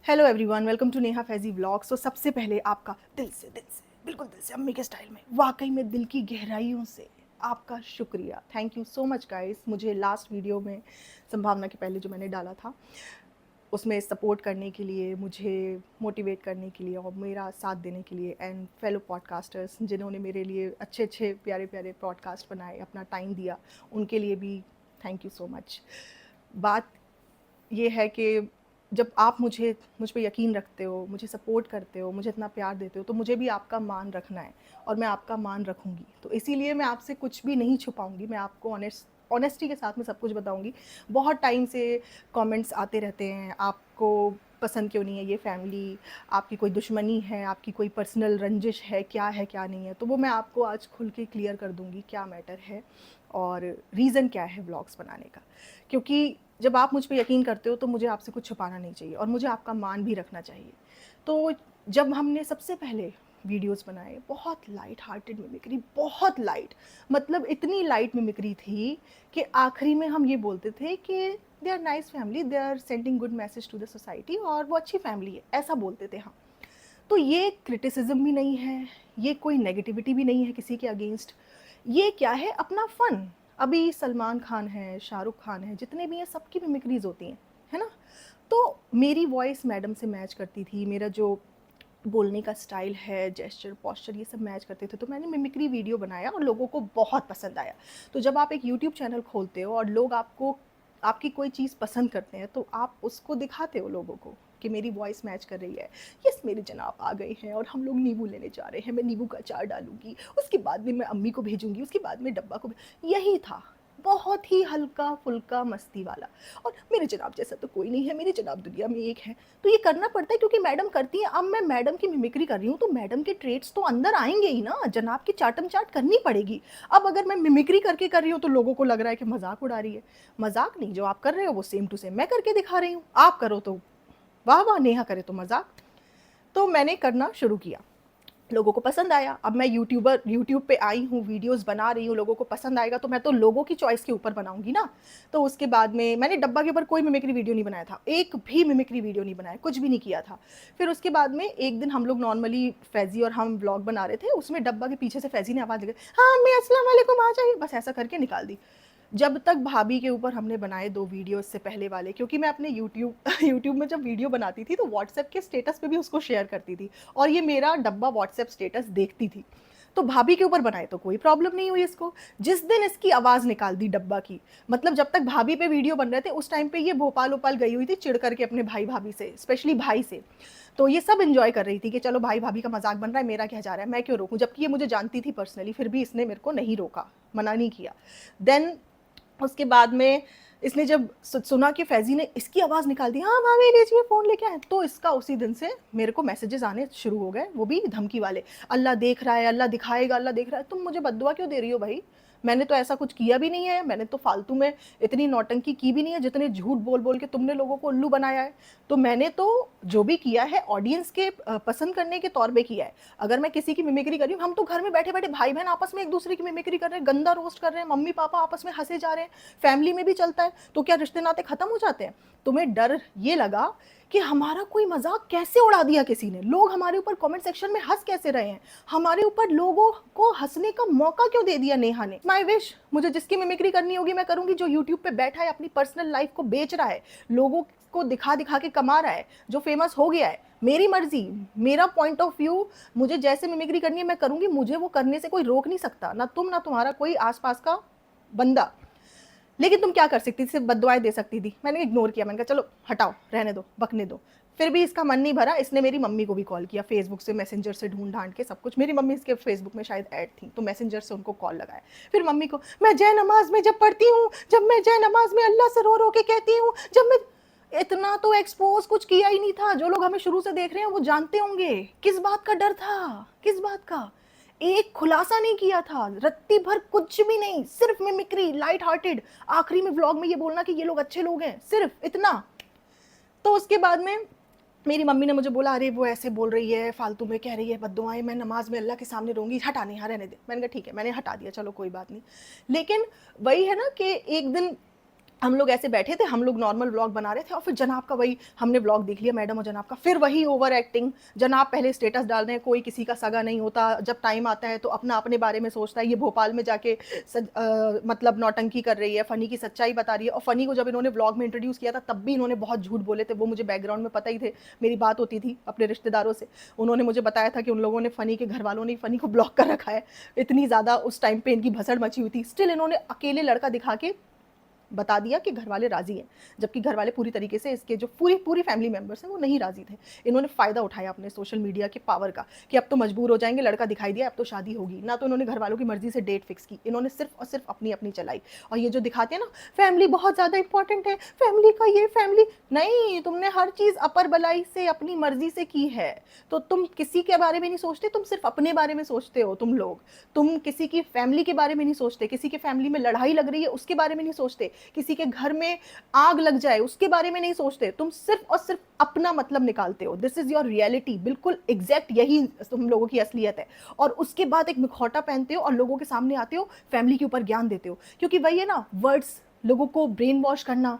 Hello everyone, welcome to Neha Faizy vlogs. तो सबसे पहले आपका दिल से बिल्कुल दिल से अम्मी के स्टाइल में, वाकई में दिल की गहराइयों से आपका शुक्रिया। Thank you so much guys. मुझे लास्ट वीडियो में संभावना के पहले जो मैंने डाला था उसमें सपोर्ट करने के लिए, मुझे मोटिवेट करने के लिए और मेरा साथ देने के लिए, एंड फेलो पॉडकास्टर्स जिन्होंने मेरे लिए अच्छे अच्छे प्यारे प्यारे पॉडकास्ट बनाए, अपना टाइम दिया, उनके लिए भी थैंक यू सो मच। बात ये है कि जब आप मुझ पे यकीन रखते हो, मुझे सपोर्ट करते हो, मुझे इतना प्यार देते हो, तो मुझे भी आपका मान रखना है और मैं आपका मान रखूँगी। तो इसीलिए मैं आपसे कुछ भी नहीं छुपाऊँगी, मैं आपको ऑनेस्टी के साथ में सब कुछ बताऊँगी। बहुत टाइम से कमेंट्स आते रहते हैं, आपको पसंद क्यों नहीं है ये फैमिली, आपकी कोई दुश्मनी है, आपकी कोई पर्सनल रंजिश है क्या नहीं है। तो वो मैं आपको आज खुल के क्लियर कर दूँगी क्या मैटर है और रीज़न क्या है व्लॉग्स बनाने का। क्योंकि जब आप मुझ पे यकीन करते हो तो मुझे आपसे कुछ छुपाना नहीं चाहिए और मुझे आपका मान भी रखना चाहिए। तो जब हमने सबसे पहले वीडियोस बनाए, बहुत लाइट हार्टेड मिमिक्री, बहुत लाइट, मतलब इतनी लाइट मिमिक्री थी कि आखिरी में हम ये बोलते थे कि they are nice family, they are sending good message to the society, और वो अच्छी फैमिली है, ऐसा बोलते थे हम। तो ये क्रिटिसिज्म भी नहीं है, ये कोई नेगेटिविटी भी नहीं है किसी के अगेंस्ट, ये क्या है, अपना फन। अभी सलमान खान है, शाहरुख खान है, जितने भी हैं सबकी मिमिक्रीज होती हैं, है ना। तो मेरी वॉइस मैडम से मैच करती थी, मेरा जो बोलने का स्टाइल है, जेस्चर पॉस्चर, ये सब मैच करते थे। तो मैंने मिमिक्री वीडियो बनाया और लोगों को बहुत पसंद आया। तो जब आप एक यूट्यूब चैनल खोलते हो और लोग आपको, आपकी कोई चीज़ पसंद करते हैं, तो आप उसको दिखाते हो लोगों को कि मेरी वॉइस मैच कर रही है। यस, मेरे जनाब आ गए हैं और हम लोग नींबू लेने जा रहे हैं, मैं नींबू का अचार डालूंगी, उसके बाद में मैं अम्मी को भेजूंगी, उसके बाद में डब्बा को यही था, बहुत ही हल्का फुल्का मस्ती वाला। और मेरे जनाब जैसा तो कोई नहीं है, मेरे जनाब दुनिया में एक है। तो ये करना पड़ता है क्योंकि मैडम करती है। अब मैं मैडम की मिमिक्री कर रही हूँ तो मैडम के ट्रेट्स तो अंदर आएंगे ही ना, जनाब की चाटम चाट करनी पड़ेगी। अब अगर मैं मिमिक्री करके कर रही हूँ तो लोगों को लग रहा है कि मजाक उड़ा रही है। मजाक नहीं, जो आप कर रहे हो वो सेम टू सेम मैं करके दिखा रही हूँ। आप करो तो वाह वाह, नेहा करे तो मजाक। तो मैंने करना शुरू किया, लोगों को पसंद आया। अब मैं यूट्यूब पे आई हूँ, वीडियोस बना रही हूँ, लोगों को पसंद आएगा तो मैं तो लोगों की चॉइस के ऊपर बनाऊंगी ना। तो उसके बाद में मैंने डब्बा के ऊपर कोई मिमिक्री वीडियो नहीं बनाया था, एक भी मिमिक्री वीडियो नहीं बनाया, कुछ भी नहीं किया था। फिर उसके बाद में एक दिन हम लोग नॉर्मली फैजी और हम व्लॉग बना रहे थे, उसमें डब्बा के पीछे से फैजी ने आवाज़ दी, हाँ मैं अस्सलाम वालेकुम आ जाइए, बस ऐसा करके निकाल दी। जब तक भाभी के ऊपर हमने बनाए दो वीडियो इससे पहले वाले, क्योंकि मैं अपने यूट्यूब यूट्यूब में जब वीडियो बनाती थी तो व्हाट्सएप के स्टेटस पे भी उसको शेयर करती थी और ये मेरा डब्बा व्हाट्सएप स्टेटस देखती थी। तो भाभी के ऊपर बनाए तो कोई प्रॉब्लम नहीं हुई इसको। जिस दिन इसकी आवाज़ निकाल दी डब्बा की, मतलब जब तक भाभी पे वीडियो बन रहे थे उस टाइम पे ये भोपाल ओपाल गई हुई थी चिढ़ करके अपने भाई भाभी से, स्पेशली भाई से। तो ये सब एंजॉय कर रही थी कि चलो भाई भाभी का मजाक बन रहा है, मेरा क्या जा रहा है, मैं क्यों रोकूं, जबकि ये मुझे जानती थी पर्सनली, फिर भी इसने मेरे को नहीं रोका, मना नहीं किया। देन उसके बाद में इसने जब सुना कि फैजी ने इसकी आवाज़ निकाल दी, हाँ भाभी लीजिए फ़ोन लेके आए, तो इसका उसी दिन से मेरे को मैसेजेस आने शुरू हो गए, वो भी धमकी वाले। अल्लाह देख रहा है, अल्लाह दिखाएगा, अल्लाह देख रहा है। तुम मुझे बद्दुआ क्यों दे रही हो भाई, मैंने तो ऐसा कुछ किया भी नहीं है, मैंने तो फालतू में इतनी नौटंकी की भी नहीं है जितने झूठ बोल बोल के तुमने लोगों को उल्लू बनाया है। तो मैंने तो जो भी किया है ऑडियंस के पसंद करने के तौर पे किया है। अगर मैं किसी की मिमिक्री कर रही हूँ, हम तो घर में बैठे बैठे भाई बहन आपस में एक दूसरे की मिमिक्री कर रहे हैं, गंदा रोस्ट कर रहे हैं, मम्मी पापा आपस में हंसे जा रहे हैं, फैमिली में भी चलता है, तो क्या रिश्ते नाते खत्म हो जाते हैं। तुम्हें डर ये लगा कि हमारा कोई मजाक कैसे उड़ा दिया किसी ने, लोग हमारे ऊपर कमेंट सेक्शन में हंस कैसे रहे हैं, हमारे ऊपर लोगों को हंसने का मौका क्यों दे दिया नेहा ने। माय विश, मुझे जिसकी मिमिक्री करनी होगी मैं करूंगी, जो यूट्यूब पे बैठा है अपनी पर्सनल लाइफ को बेच रहा है, लोगों को दिखा दिखा के कमा रहा है, जो फेमस हो गया है, मेरी मर्जी, मेरा पॉइंट ऑफ व्यू, मुझे जैसे मिमिक्री करनी है मैं करूंगी, मुझे वो करने से कोई रोक नहीं सकता, ना तुम ना तुम्हारा कोई आसपास का बंदा। लेकिन तुम क्या कर सकती थी, सिर्फ बददुआएं दे सकती थी। मैंने इग्नोर किया, मैंने कहा चलो हटाओ, रहने दो, बकने दो। फिर भी इसका मन नहीं भरा, इसने मेरी मम्मी को भी कॉल किया, फेसबुक से मैसेंजर से ढूंढ ढांड के सब कुछ, मेरी मम्मी इसके फेसबुक में शायद ऐड थी तो मैसेंजर से उनको कॉल लगाया। फिर मम्मी को, मैं जय नमाज में जब पढ़ती हूँ, जब मैं जय नमाज में अल्लाह से रो रो के कहती हूँ, जब मैं, इतना तो एक्सपोज कुछ किया ही नहीं था। जो लोग हमें शुरू से देख रहे हैं वो जानते होंगे किस बात का डर था, किस बात का। एक खुलासा नहीं किया था, रत्ती भर कुछ भी नहीं, सिर्फ मिमिक्री, लाइट हार्टेड, आखिरी में व्लॉग में ये बोलना कि ये लोग अच्छे लोग हैं, सिर्फ इतना। तो उसके बाद में मेरी मम्मी ने मुझे बोला, अरे वो ऐसे बोल रही है, फालतू में कह रही है बद्दुआएं, मैं नमाज में अल्लाह के सामने रहूंगी, हटा नहीं, हाँ रहने दे। मैंने कहा ठीक है, मैंने हटा दिया, चलो कोई बात नहीं। लेकिन वही है ना कि एक दिन हम लोग ऐसे बैठे थे, हम लोग नॉर्मल व्लॉग बना रहे थे और फिर जनाब का वही हमने व्लॉग देख लिया, मैडम और जनाब का, फिर वही ओवर एक्टिंग। जनाब पहले स्टेटस डाल रहे हैं, कोई किसी का सगा नहीं होता, जब टाइम आता है तो अपना अपने बारे में सोचता है, ये भोपाल में जाके मतलब नौटंकी कर रही है, फ़नी की सच्चाई बता रही है। और फ़नी को जब इन्होंने व्लॉग में इंट्रोड्यूस किया था तब भी इन्होंने बहुत झूठ बोले थे, वो मुझे बैकग्राउंड में पता ही थे, मेरी बात होती थी अपने रिश्तेदारों से। उन्होंने मुझे बताया था कि उन लोगों ने फ़नी के घर वालों ने फ़नी को ब्लॉक कर रखा है, इतनी ज़्यादा उस टाइम पे इनकी भसड़ मची हुई थी। स्टिल इन्होंने अकेले लड़का दिखा के बता दिया कि घर वाले राजी हैं, जबकि घर वाले पूरी तरीके से, इसके जो पूरी पूरी फैमिली मेंबर्स हैं वो नहीं राजी थे। इन्होंने फ़ायदा उठाया अपने सोशल मीडिया के पावर का कि अब तो मजबूर हो जाएंगे, लड़का दिखाई दिया, अब तो शादी होगी। ना तो इन्होंने घर वालों की मर्जी से डेट फिक्स की, इन्होंने सिर्फ और सिर्फ अपनी अपनी चलाई। और ये जो दिखाते हैं ना, फैमिली बहुत ज़्यादा इंपॉर्टेंट है, फैमिली का ये फैमिली नहीं, तुमने हर चीज़ अपर बलाई से अपनी मर्जी से की है, तो तुम किसी के बारे में नहीं सोचते, तुम सिर्फ अपने बारे में सोचते हो। तुम किसी की फैमिली के बारे में नहीं सोचते, किसी के फैमिली में लड़ाई लग रही है उसके बारे में नहीं सोचते, किसी के घर में आग लग जाए उसके बारे में नहीं सोचते, तुम सिर्फ और सिर्फ अपना मतलब निकालते हो। दिस इज योर रियलिटी, बिल्कुल एग्जैक्ट यही तुम लोगों की असलियत है। और उसके बाद एक मुखौटा पहनते हो और लोगों के सामने आते हो, फैमिली के ऊपर ज्ञान देते हो, क्योंकि वही है ना, वर्ड्स, लोगों को ब्रेन वॉश करना,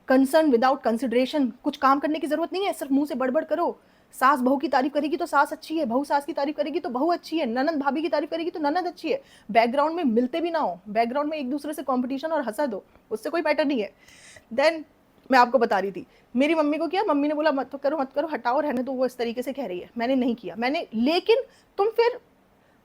कंसर्न विदाउट कंसिडरेशन, कुछ काम करने की जरूरत नहीं है, सिर्फ मुंह से बड़बड़ करो। सास बहू की तारीफ करेगी तो सास अच्छी है, बहू सास की तारीफ करेगी तो बहू अच्छी है, ननद भाभी की तारीफ करेगी तो ननद अच्छी है। बैकग्राउंड में मिलते भी ना हो, बैकग्राउंड में एक दूसरे से कंपटीशन और हसद हो, उससे कोई मैटर नहीं है। देन मैं आपको बता रही थी, मेरी मम्मी को किया, मम्मी ने बोला मत करो मत करो, हटाओ, रहने दो, वो इस तरीके से कह रही है, मैंने नहीं किया, मैंने, लेकिन तुम फिर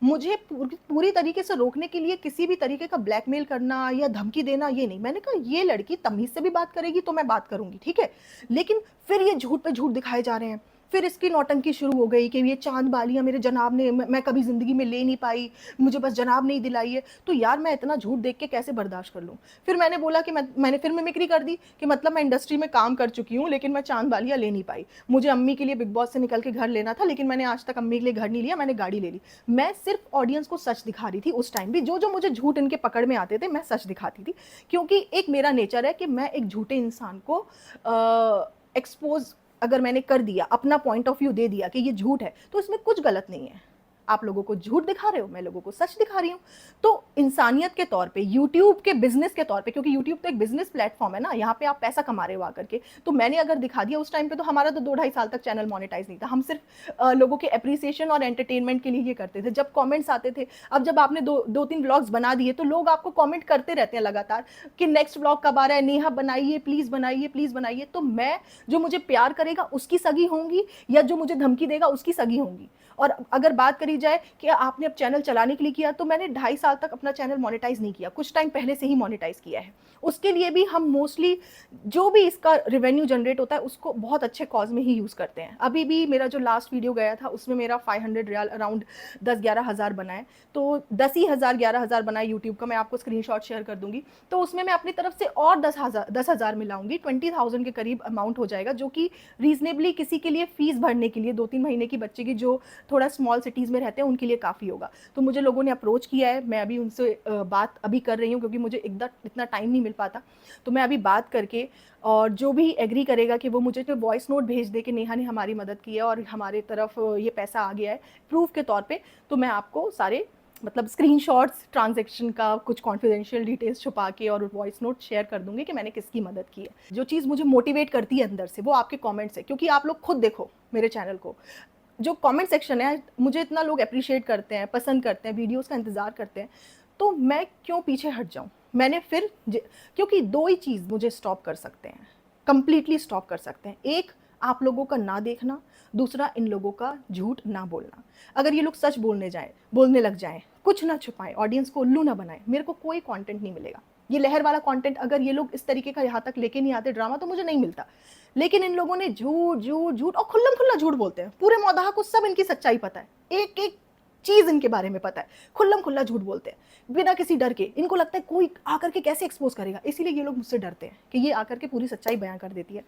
मुझे पूरी तरीके से रोकने के लिए किसी भी तरीके का ब्लैकमेल करना या धमकी देना, ये नहीं। मैंने कहा ये लड़की तमीज से भी बात करेगी तो मैं बात करूंगी, ठीक है, लेकिन फिर ये झूठ पे झूठ दिखाए जा रहे हैं। फिर इसकी नौटंकी शुरू हो गई कि ये चांद बालियां मेरे जनाब ने, मैं कभी जिंदगी में ले नहीं पाई, मुझे बस जनाब नहीं दिलाई है। तो यार मैं इतना झूठ देख के कैसे बर्दाश्त कर लूँ। फिर मैंने बोला कि मैंने फिर मिमिक्री कर दी कि मतलब मैं इंडस्ट्री में काम कर चुकी हूँ लेकिन मैं चांद बालियां ले नहीं पाई, मुझे अम्मी के लिए बिग बॉस से निकल के घर लेना था, लेकिन मैंने आज तक अम्मी के लिए घर नहीं लिया, मैंने गाड़ी ले ली। मैं सिर्फ ऑडियंस को सच दिखा रही थी उस टाइम भी, जो जो मुझे झूठ इनके पकड़ में आते थे मैं सच दिखाती थी, क्योंकि एक मेरा नेचर है कि मैं एक झूठे इंसान को एक्सपोज अगर मैंने कर दिया, अपना पॉइंट ऑफ व्यू दे दिया कि ये झूठ है, तो इसमें कुछ गलत नहीं है। आप लोगों को झूठ दिखा रहे हो, मैं लोगों को सच दिखा रही हूँ। तो इंसानियत के तौर पे, यूट्यूब के बिजनेस के तौर पे, क्योंकि यूट्यूब तो एक बिजनेस प्लेटफॉर्म है ना, यहाँ पे आप पैसा कमा रहे हो आकर के, तो मैंने अगर दिखा दिया उस टाइम पे, तो हमारा तो 2-2.5 साल तक चैनल मोनेटाइज नहीं था, हम सिर्फ लोगों के अप्रिसिएशन और एंटरटेनमेंट के लिए ये करते थे। जब कॉमेंट्स आते थे, अब जब आपने 2-3 व्लॉग्स बना दिए तो लोग आपको कॉमेंट करते रहते हैं लगातार कि नेक्स्ट व्लॉग कब आ रहा है, नेहा बनाइए प्लीज, बनाइए प्लीज बनाइए। तो मैं, जो मुझे प्यार करेगा उसकी सगी होंगी, या जो मुझे धमकी देगा उसकी सगी होंगी। और अगर बात करी जाए कि आपने अब चैनल चलाने के लिए किया, तो मैंने 2.5 साल तक अपना चैनल मोनेटाइज नहीं किया, कुछ टाइम पहले से ही मोनेटाइज किया है। उसके लिए भी हम मोस्टली जो भी इसका रेवेन्यू जनरेट होता है उसको बहुत अच्छे कॉज में ही यूज़ करते हैं। अभी भी मेरा जो लास्ट वीडियो गया था उसमें मेरा 500 रियाल, अराउंड 10-11 हज़ार बनाए, तो 10 ही हज़ार 11 हज़ार बनाए यूट्यूब का, मैं आपको स्क्रीनशॉट शेयर कर दूंगी। तो उसमें मैं अपनी तरफ से और 10 हज़ार मिलाऊंगी, 20,000 के करीब अमाउंट हो जाएगा, जो कि रीजनेबली किसी के लिए फीस भरने के लिए 2-3 महीने की बच्चे की जो थोड़ा स्मॉल सिटीज़ में रहते हैं उनके लिए काफ़ी होगा। तो मुझे लोगों ने अप्रोच किया है, मैं अभी उनसे बात अभी कर रही हूँ, क्योंकि मुझे इतना टाइम नहीं मिल पाता। तो मैं अभी बात करके, और जो भी एग्री करेगा कि वो मुझे जो वॉइस नोट भेज दे कि नेहा ने हमारी मदद की है और हमारे तरफ ये पैसा आ गया है प्रूफ के तौर पे, तो मैं आपको सारे मतलब स्क्रीनशॉट्स, ट्रांजैक्शन का कुछ कॉन्फिडेंशियल डिटेल्स छुपा के और वॉइस नोट शेयर कर दूंगी कि मैंने किसकी मदद की है। जो चीज़ मुझे मोटिवेट करती है अंदर से वो आपके कमेंट्स है, क्योंकि आप लोग खुद देखो मेरे चैनल को, जो कमेंट सेक्शन है, मुझे इतना लोग अप्रिशिएट करते हैं, पसंद करते हैं, वीडियोस का इंतज़ार करते हैं, तो मैं क्यों पीछे हट जाऊं। मैंने फिर, क्योंकि 2 ही चीज़ मुझे स्टॉप कर सकते हैं, कंप्लीटली स्टॉप कर सकते हैं। एक, आप लोगों का ना देखना, दूसरा इन लोगों का झूठ ना बोलना। अगर ये लोग सच बोलने लग जाएं, कुछ ना छुपाएं, ऑडियंस को उल्लू ना बनाएं, मेरे को कोई कंटेंट नहीं मिलेगा। ये लहर वाला कंटेंट अगर ये लोग इस तरीके का यहाँ तक लेके नहीं आते ड्रामा, तो मुझे नहीं मिलता। लेकिन इन लोगों ने झूठ झूठ झूठ और खुल्लम खुल्ला झूठ बोलते हैं, पूरे मौदाह को सब इनकी सच्चाई पता है, एक एक चीज इनके बारे में पता है, खुल्लम खुल्ला झूठ बोलते हैं बिना किसी डर के। इनको लगता है कोई आकर के कैसे एक्सपोज करेगा, इसीलिए ये लोग मुझसे डरते हैं कि ये आकर के पूरी सच्चाई बयां कर देती है।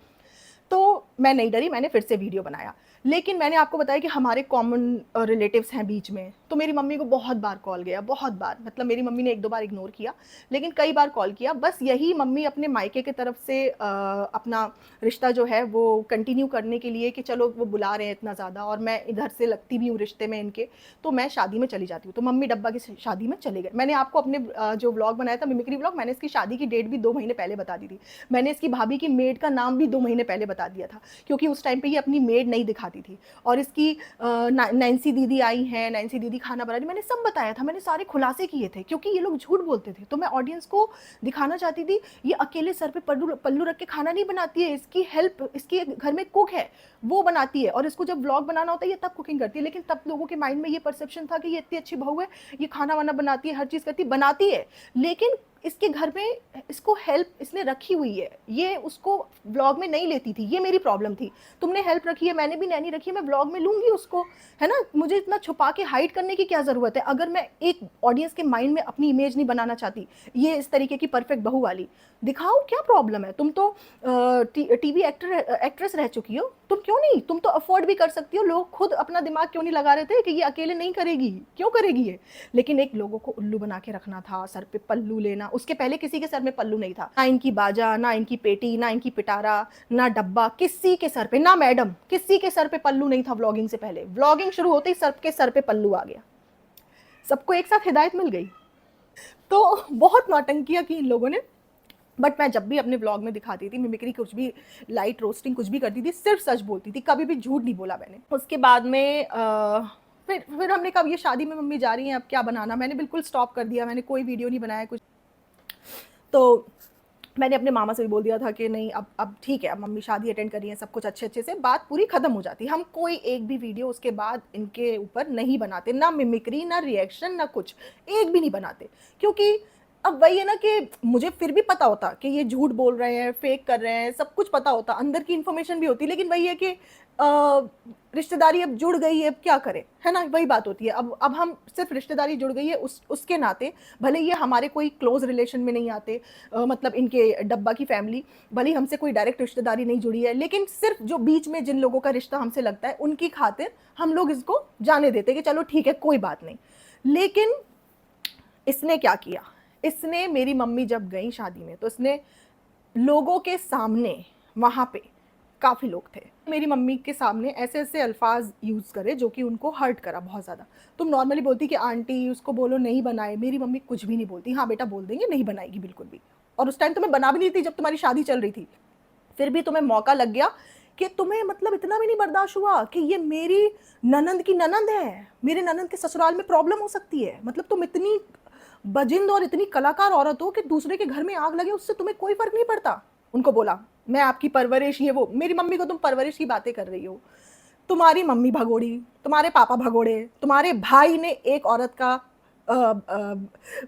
तो मैं नहीं डरी, मैंने फिर से वीडियो बनाया। लेकिन मैंने आपको बताया कि हमारे कॉमन रिलेटिव्स हैं बीच में, तो मेरी मम्मी को बहुत बार कॉल गया, बहुत बार, मतलब मेरी मम्मी ने 1-2 बार इग्नोर किया, लेकिन कई बार कॉल किया। बस यही मम्मी अपने मायके की तरफ से अपना रिश्ता जो है वो कंटिन्यू करने के लिए कि चलो वो बुला रहे हैं इतना ज़्यादा और मैं इधर से लगती भी हूँ रिश्ते में इनके, तो मैं शादी में चली जाती हूँ। तो मम्मी डब्बा की शादी में चले गए। मैंने आपको अपने जो व्लॉग बनाया था मिमिक्री व्लॉग, मैंने इसकी शादी की डेट भी 2 महीने पहले बता दी थी। मैंने इसकी भाभी की मेड का नाम भी 2 महीने पहले बता दिया था, क्योंकि उस टाइम पे ये अपनी मेड नहीं दिखाती थी। और इसकी नैन्सी दीदी आई हैं, नैन्सी दीदी खाना बना रही, मैंने सब बताया था, मैंने सारे खुलासे किए थे, क्योंकि ये लोग झूठ बोलते थे। तो मैं ऑडियंस को दिखाना चाहती थी ये अकेले सर पे पल्लू पल्लू रख के खाना नहीं बनाती है, इसकी हेल्प, इसके घर में कुक है वो बनाती है, और इसको जब व्लॉग बनाना होता है ये तब कुकिंग करती है। लेकिन तब लोगों के माइंड में ये परसेप्शन था कि ये इतनी अच्छी बहू है, ये खाना वाना बनाती है, हर चीज़ करती, बनाती है, लेकिन इसके घर में इसको हेल्प इसने रखी हुई है, ये उसको व्लॉग में नहीं लेती थी। ये मेरी प्रॉब्लम थी। तुमने हेल्प रखी है, मैंने भी नैनी रखी है, मैं व्लॉग में लूंगी उसको, है ना। मुझे इतना छुपा के हाइड करने की क्या ज़रूरत है, अगर मैं एक ऑडियंस के माइंड में अपनी इमेज नहीं बनाना चाहती ये इस तरीके की परफेक्ट बहू वाली। दिखाओ, क्या प्रॉब्लम है। तुम तो टीवी एक्ट्रेस रह चुकी हो, तुम क्यों नहीं, तुम तो अफोर्ड भी कर सकती हो। लोग खुद अपना दिमाग क्यों नहीं लगा रहे थे कि ये अकेले नहीं करेगी, क्यों करेगी ये। लेकिन एक लोगों को उल्लू बना के रखना था, सर पे पल्लू लेना। उसके पहले किसी के सर में पल्लू नहीं था, ना इनकी बाजा, ना इनकी पेटी, ना इनकी पिटारा, ना डब्बा, किसी के सर पे, ना मैडम, किसी के सर पे पल्लू नहीं था व्लॉगिंग से पहले। व्लॉगिंग शुरू होते ही सबके सर पे पल्लू आ गया, सबको एक साथ हिदायत मिल गई। तो बहुत नौटंकियां की इन लोगों ने। बट मैं जब भी अपने व्लॉग में दिखाती थी मिमिक्री, कुछ भी लाइट रोस्टिंग कुछ भी करती थी, सिर्फ सच बोलती थी, कभी भी झूठ नहीं बोला मैंने। उसके बाद में फिर हमने कहा ये शादी में मम्मी जा रही हैं, अब क्या बनाना, मैंने बिल्कुल स्टॉप कर दिया, मैंने कोई वीडियो नहीं बनाया कुछ। तो मैंने अपने मामा से भी बोल दिया था कि नहीं, अब ठीक है, अब मम्मी शादी अटेंड कर रही है, सब कुछ अच्छे अच्छे से, बात पूरी खत्म हो जाती। हम कोई एक भी वीडियो उसके बाद इनके ऊपर नहीं बनाते, ना मिमिक्री, ना रिएक्शन, ना कुछ, एक भी नहीं बनाते। क्योंकि अब वही है ना कि मुझे फिर भी पता होता कि ये झूठ बोल रहे हैं, फेक कर रहे हैं, सब कुछ पता होता, अंदर की इन्फॉर्मेशन भी होती, लेकिन वही है कि रिश्तेदारी अब जुड़ गई है, अब क्या करें, है ना, वही बात होती है। अब हम सिर्फ रिश्तेदारी जुड़ गई है उसके नाते, भले ये हमारे कोई क्लोज रिलेशन में नहीं आते, मतलब इनके डब्बा की फैमिली, भले हमसे कोई डायरेक्ट रिश्तेदारी नहीं जुड़ी है, लेकिन सिर्फ जो बीच में जिन लोगों का रिश्ता हमसे लगता है उनकी खातिर हम लोग इसको जाने देते कि चलो ठीक है, कोई बात नहीं। लेकिन इसने क्या किया, इसने, मेरी मम्मी जब गई शादी में तो इसने लोगों के सामने, वहाँ पे काफ़ी लोग थे, मेरी मम्मी के सामने ऐसे ऐसे अल्फाज यूज़ करे जो कि उनको हर्ट करा बहुत ज़्यादा। तुम नॉर्मली बोलती कि आंटी उसको बोलो नहीं बनाए, मेरी मम्मी कुछ भी नहीं बोलती, हाँ बेटा बोल देंगे, नहीं बनाएगी बिल्कुल भी। और उस टाइम तो मैं बना भी नहीं थी जब तुम्हारी शादी चल रही थी, फिर भी तुम्हें मौका लग गया कि तुम्हें मतलब इतना भी नहीं बर्दाश्त हुआ कि ये मेरी ननंद की ननंद है, मेरे ननंद के ससुराल में प्रॉब्लम हो सकती है। मतलब तुम इतनी बजिंद और इतनी कलाकार औरत हो कि दूसरे के घर में आग लगे उससे तुम्हें कोई फर्क नहीं पड़ता। उनको बोला मैं आपकी परवरिश, ये वो, मेरी मम्मी को तुम परवरिश की बातें कर रही हो, तुम्हारी मम्मी भगोड़ी, तुम्हारे पापा भगोड़े, तुम्हारे भाई ने एक औरत का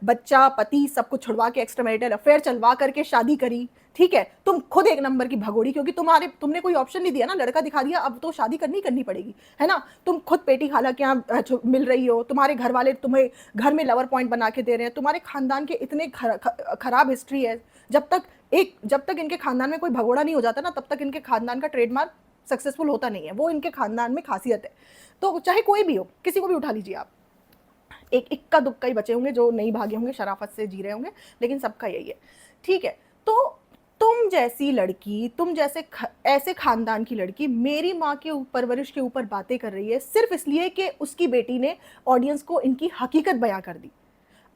बच्चा, पति, सब कुछ छुड़वा के एक्स्ट्रा मैरिटल अफेयर चलवा करके शादी करी, ठीक है। तुम खुद एक नंबर की भगोड़ी, क्योंकि तुमने कोई ऑप्शन नहीं दिया ना, लड़का दिखा दिया, अब तो शादी करनी पड़ेगी, है ना। तुम खुद पेटी खाला के यहाँ मिल रही हो, तुम्हारे घर वाले तुम्हें घर में लवर पॉइंट बना के दे रहे हैं, तुम्हारे खानदान के इतने खराब हिस्ट्री है। जब तक इनके खानदान में कोई भगोड़ा नहीं हो जाता ना, तब तक इनके खानदान का ट्रेडमार्क सक्सेसफुल होता नहीं है, वो इनके खानदान में खासियत है। तो चाहे कोई भी हो, किसी को भी उठा लीजिए आप, एक इक्का दुक्का ही बचे होंगे जो नहीं भागे होंगे, शराफत से जी रहे होंगे, लेकिन सबका यही है, ठीक है। तो तुम जैसी लड़की, तुम जैसे ऐसे खानदान की लड़की मेरी माँ के परवरिश के ऊपर बातें कर रही है सिर्फ इसलिए कि उसकी बेटी ने ऑडियंस को इनकी हकीकत बयां कर दी।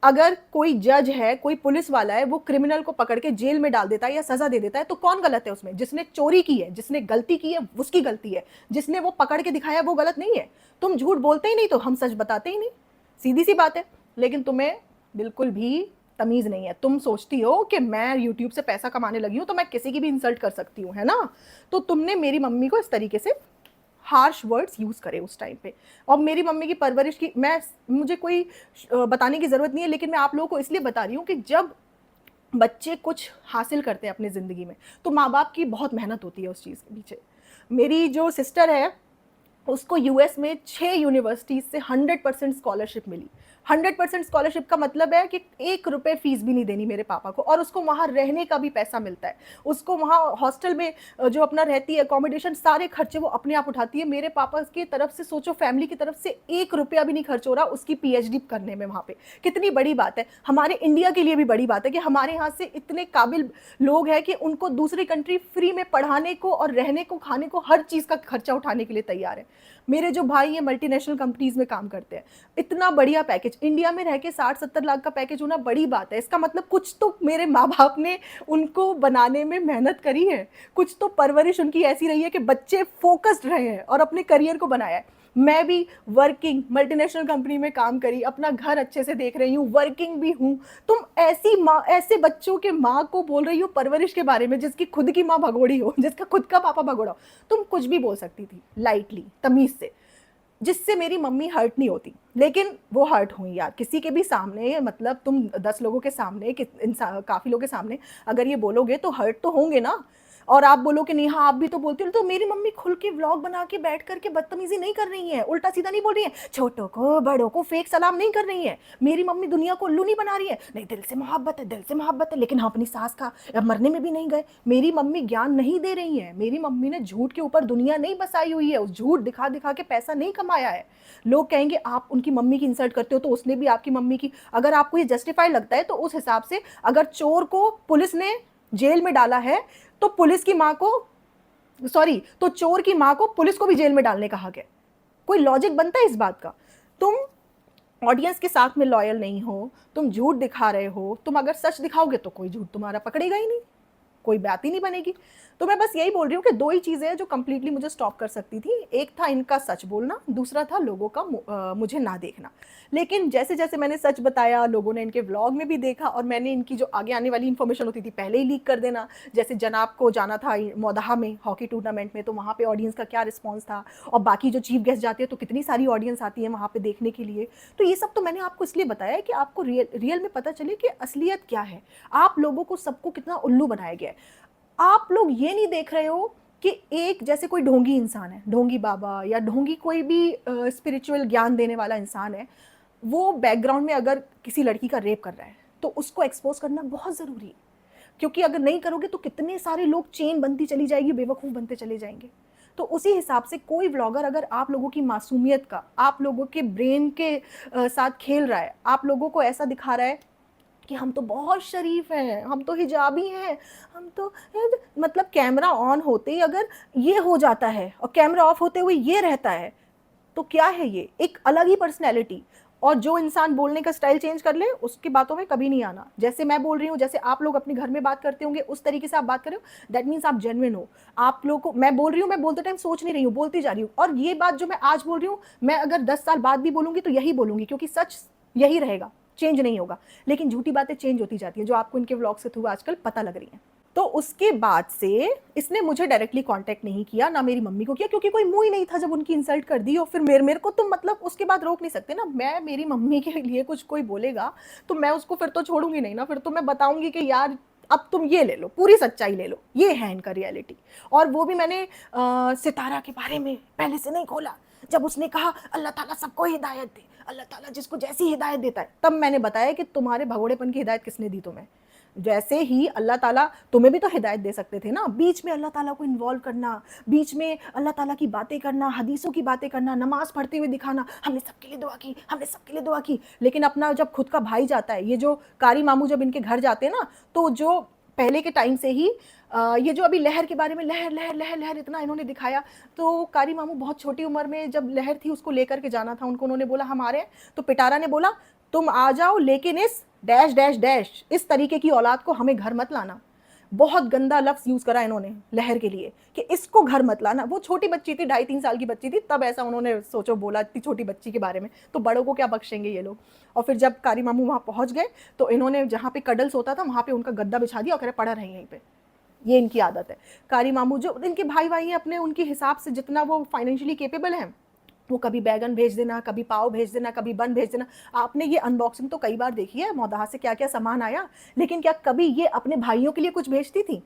अगर कोई जज है, कोई पुलिस वाला है, वो क्रिमिनल को पकड़ के जेल में डाल देता है या सजा दे देता है, तो कौन गलत है उसमें? जिसने चोरी की है, जिसने गलती की है, उसकी गलती है, जिसने वो पकड़ के दिखाया वो गलत नहीं है। तुम झूठ बोलते ही नहीं तो हम सच बताते ही नहीं, सीधी सी बात है। लेकिन तुम्हें बिल्कुल भी तमीज नहीं है, तुम सोचती हो कि मैं यूट्यूब से पैसा कमाने लगी हूं तो मैं किसी की भी इंसल्ट कर सकती हूँ, है ना। तो तुमने मेरी मम्मी को इस तरीके से हार्श वर्ड्स यूज़ करे उस टाइम पे। और मेरी मम्मी की परवरिश की मुझे कोई बताने की ज़रूरत नहीं है, लेकिन मैं आप लोगों को इसलिए बता रही हूँ कि जब बच्चे कुछ हासिल करते हैं अपनी ज़िंदगी में तो माँ बाप की बहुत मेहनत होती है उस चीज़ के पीछे। मेरी जो सिस्टर है उसको यूएस में 6 यूनिवर्सिटीज़ से 100% स्कॉलरशिप मिली, 100% स्कॉलरशिप का मतलब है कि 1 रुपए फीस भी नहीं देनी मेरे पापा को, और उसको वहाँ रहने का भी पैसा मिलता है। उसको वहाँ हॉस्टल में जो अपना रहती है अकोमोडेशन, सारे खर्चे वो अपने आप उठाती है। मेरे पापा की तरफ से सोचो, फैमिली की तरफ से 1 रुपया भी नहीं खर्च हो रहा उसकी पीएचडी करने में वहाँ पे। कितनी बड़ी बात है, हमारे इंडिया के लिए भी बड़ी बात है कि हमारे यहाँ से इतने काबिल लोग हैं कि उनको दूसरी कंट्री फ्री में पढ़ाने को और रहने को, खाने को, हर चीज़ का खर्चा उठाने के लिए तैयार है। मेरे जो भाई ये मल्टीनेशनल कंपनीज में काम करते हैं, इतना बढ़िया पैकेज, इंडिया में रह के 60-70 लाख का पैकेज होना बड़ी बात है। इसका मतलब कुछ तो मेरे माँ बाप ने उनको बनाने में मेहनत करी है, कुछ तो परवरिश उनकी ऐसी रही है कि बच्चे फोकस्ड रहे हैं और अपने करियर को बनाया है। मैं भी वर्किंग मल्टीनेशनल कंपनी में काम करी, अपना घर अच्छे से देख रही हूँ, वर्किंग भी हूँ। तुम ऐसी माँ, ऐसे बच्चों के माँ को बोल रही हो परवरिश के बारे में, जिसकी खुद की माँ भगोड़ी हो, जिसका खुद का पापा भगोड़ा हो। तुम कुछ भी बोल सकती थी लाइटली, तमीज से, जिससे मेरी मम्मी हर्ट नहीं होती, लेकिन वो हर्ट हुई यार किसी के भी सामने। मतलब तुम 10 लोगों के सामने, काफ़ी लोगों के सामने अगर ये बोलोगे तो हर्ट तो होंगे ना। और आप बोलो कि नहीं हाँ आप भी तो बोलती हो, तो मेरी मम्मी खुल के व्लॉग बना के बैठ करके बदतमीजी नहीं कर रही है, उल्टा सीधा नहीं बोल रही है, छोटों को बड़ों को फेक सलाम नहीं कर रही है। मेरी मम्मी दुनिया को उल्लू नहीं बना रही है, नहीं दिल से मोहब्बत है, दिल से मोहब्बत है, लेकिन हम अपनी सास का मरने में भी नहीं गए। मेरी मम्मी ज्ञान नहीं दे रही है, मेरी मम्मी ने झूठ के ऊपर दुनिया नहीं बसाई हुई है, उस झूठ दिखा दिखा के पैसा नहीं कमाया है। लोग कहेंगे आप उनकी मम्मी की इंसल्ट करते हो, तो उसने भी आपकी मम्मी की, अगर आपको ये जस्टिफाई लगता है तो उस हिसाब से अगर चोर को पुलिस ने जेल में डाला है तो पुलिस की माँ को, सॉरी, तो चोर की माँ को पुलिस को भी जेल में डालने का हक है। कोई लॉजिक बनता है इस बात का? तुम ऑडियंस के साथ में लॉयल नहीं हो, तुम झूठ दिखा रहे हो। तुम अगर सच दिखाओगे तो कोई झूठ तुम्हारा पकड़ेगा ही नहीं, कोई बात ही नहीं बनेगी। तो मैं बस यही बोल रही हूँ कि 2 ही चीज़ें हैं जो कंप्लीटली मुझे स्टॉप कर सकती थी। एक था इनका सच बोलना, दूसरा था लोगों का मुझे ना देखना। लेकिन जैसे जैसे मैंने सच बताया, लोगों ने इनके व्लॉग में भी देखा, और मैंने इनकी जो आगे आने वाली इन्फॉर्मेशन होती थी पहले ही लीक कर देना। जैसे जनाब को जाना था मौदहा में हॉकी टूर्नामेंट में, तो वहाँ पे ऑडियंस का क्या रिस्पॉन्स था, और बाकी जो चीफ गेस्ट जाते हैं तो कितनी सारी ऑडियंस आती है वहाँ पे देखने के लिए। तो ये सब तो मैंने आपको इसलिए बताया कि आपको रियल में पता चले कि असलियत क्या है। आप लोगों को सबको कितना उल्लू बनाया गया है। आप लोग ये नहीं देख रहे हो कि एक जैसे कोई ढोंगी इंसान है, ढोंगी बाबा या ढोंगी कोई भी स्पिरिचुअल ज्ञान देने वाला इंसान है, वो बैकग्राउंड में अगर किसी लड़की का रेप कर रहा है तो उसको एक्सपोज करना बहुत ज़रूरी है। क्योंकि अगर नहीं करोगे तो कितने सारे लोग चेन बनती चली जाएगी, बेवकूफ़ बनते चले जाएंगे। तो उसी हिसाब से कोई व्लॉगर अगर आप लोगों की मासूमियत का, आप लोगों के ब्रेन के साथ खेल रहा है, आप लोगों को ऐसा दिखा रहा है कि हम तो बहुत शरीफ हैं, हम तो हिजाबी हैं, हम तो, मतलब कैमरा ऑन होते ही अगर ये हो जाता है और कैमरा ऑफ होते हुए ये रहता है, तो क्या है ये? एक अलग ही पर्सनैलिटी। और जो इंसान बोलने का स्टाइल चेंज कर ले उसकी बातों में कभी नहीं आना। जैसे मैं बोल रही हूँ, जैसे आप लोग अपने घर में बात करते होंगे उस तरीके से आप बात कर रहे हो, दैट मीन्स आप जेन्युइन हो। आप लोग को मैं बोल रही हूँ, मैं बोलते टाइम सोच नहीं रही हूँ, बोलती जा रही हूँ। और ये बात जो मैं आज बोल रही हूँ, मैं अगर 10 साल बाद भी बोलूँगी तो यही बोलूँगी, क्योंकि सच यही रहेगा, चेंज नहीं होगा। लेकिन झूठी बातें चेंज होती जाती हैं, जो आपको इनके व्लॉग से थ्रू आजकल पता लग रही हैं। तो उसके बाद से इसने मुझे डायरेक्टली कांटेक्ट नहीं किया, ना मेरी मम्मी को किया, क्योंकि कोई मुंह ही नहीं था जब उनकी इंसल्ट कर दी। और फिर मेरे को तो मतलब उसके बाद रोक नहीं सकते ना। मैं, मेरी मम्मी के लिए कुछ कोई बोलेगा तो मैं उसको फिर तो छोड़ूंगी नहीं ना, फिर तो मैं बताऊंगी कि यार अब तुम ये ले लो, पूरी सच्चाई ले लो, ये है इनका रियलिटी। और वो भी मैंने सितारा के बारे में पहले से नहीं खोला। जब उसने कहा अल्लाह ताला सबको हिदायत दे, अल्लाह ताला जिसको जैसी हिदायत देता है, तब मैंने बताया कि तुम्हारे भगोड़ेपन की हिदायत किसने दी तुम्हें। जैसे ही अल्लाह ताला तुम्हें भी तो हिदायत दे सकते थे ना। बीच में अल्लाह ताला को इन्वॉल्व करना, बीच में अल्लाह ताला की बातें करना, हदीसों की बातें करना, नमाज पढ़ते हुए दिखाना, हमने सबके लिए दुआ की, हमने सबके लिए दुआ की। लेकिन अपना जब खुद का भाई जाता है, ये जो कारी मामू जब इनके घर जाते हैं ना, तो जो पहले के टाइम से ही ये जो अभी लहर के बारे में लहर लहर लहर लहर इतना इन्होंने दिखाया, तो कारी मामू बहुत छोटी उम्र में जब लहर थी उसको लेकर के जाना था उनको, उन्होंने बोला हम आ रहे हैं। तो पिटारा ने बोला तुम आ जाओ, लेकिन इस डैश डैश डैश इस तरीके की औलाद को हमें घर मत लाना। बहुत गंदा लफ्ज़ यूज़ करा इन्होंने लहर के लिए कि इसको घर मत लाना। वो छोटी बच्ची थी, 2.5-3 साल की बच्ची थी, तब ऐसा उन्होंने सोचो बोला इतनी छोटी बच्ची के बारे में, तो बड़ों को क्या बख्शेंगे ये लोग। और फिर जब कारी मामू वहाँ पहुँच गए तो इन्होंने जहाँ पे कडल्स होता था वहाँ पे उनका गद्दा बिछा दिया और कह पड़ा रहे यहीं पे। ये इनकी आदत है। कारी मामू जो इनके भाई भाई हैं अपने, उनके हिसाब से जितना वो फाइनेंशियली कैपेबल हैं, वो कभी बैगन भेज देना, कभी पाव भेज देना, कभी बन भेज देना। आपने ये अनबॉक्सिंग तो कई बार देखी है, मौदहा से क्या क्या सामान आया, लेकिन क्या कभी ये अपने भाइयों के लिए कुछ भेजती थी?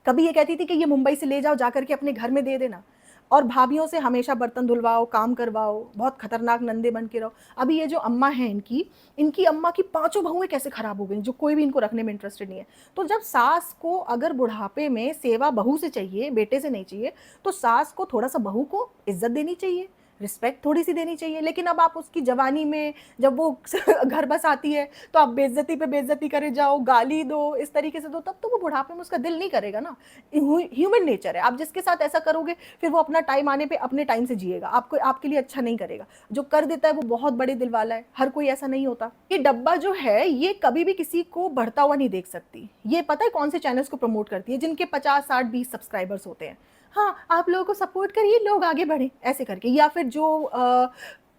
कभी ये कहती थी कि ये मुंबई से ले जाओ, जाकर के अपने घर में दे देना? और भाभीयों से हमेशा बर्तन धुलवाओ, काम करवाओ, बहुत खतरनाक नंदे बन के रहो। अभी ये जो अम्मा हैं इनकी अम्मा की पाँचों बहुएँ कैसे खराब हो गई, जो कोई भी इनको रखने में इंटरेस्टेड नहीं है। तो जब सास को अगर बुढ़ापे में सेवा बहू से चाहिए, बेटे से नहीं चाहिए, तो सास को थोड़ा-सा बहू को इज़्ज़त देनी चाहिए, रिस्पेक्ट थोड़ी-सी देनी चाहिए। लेकिन अब आप उसकी जवानी में जब वो घर बस आती है, तो आप बेइज़्ज़ती पे बेइज़्ज़ती करे जाओ, गाली दो, इस तरीके से दो, तब तो वो बुढ़ापे में उसका दिल नहीं करेगा ना। ह्यूमन नेचर है, आप जिसके साथ ऐसा करोगे फिर वो अपना टाइम आने पे अपने टाइम से जिएगा, आपको आपके लिए अच्छा नहीं करेगा। जो कर देता है वो बहुत बड़े दिल वाला है, हर कोई ऐसा नहीं होता। ये डब्बा जो है ये कभी भी किसी को बढ़ता हुआ नहीं देख सकती। ये पता है कौन से चैनल्स को प्रमोट करती है, जिनके 50, 60, 20 सब्सक्राइबर्स होते हैं। हाँ, आप लोगों को सपोर्ट करिए, लोग आगे बढ़ें, ऐसे करके। या फिर जो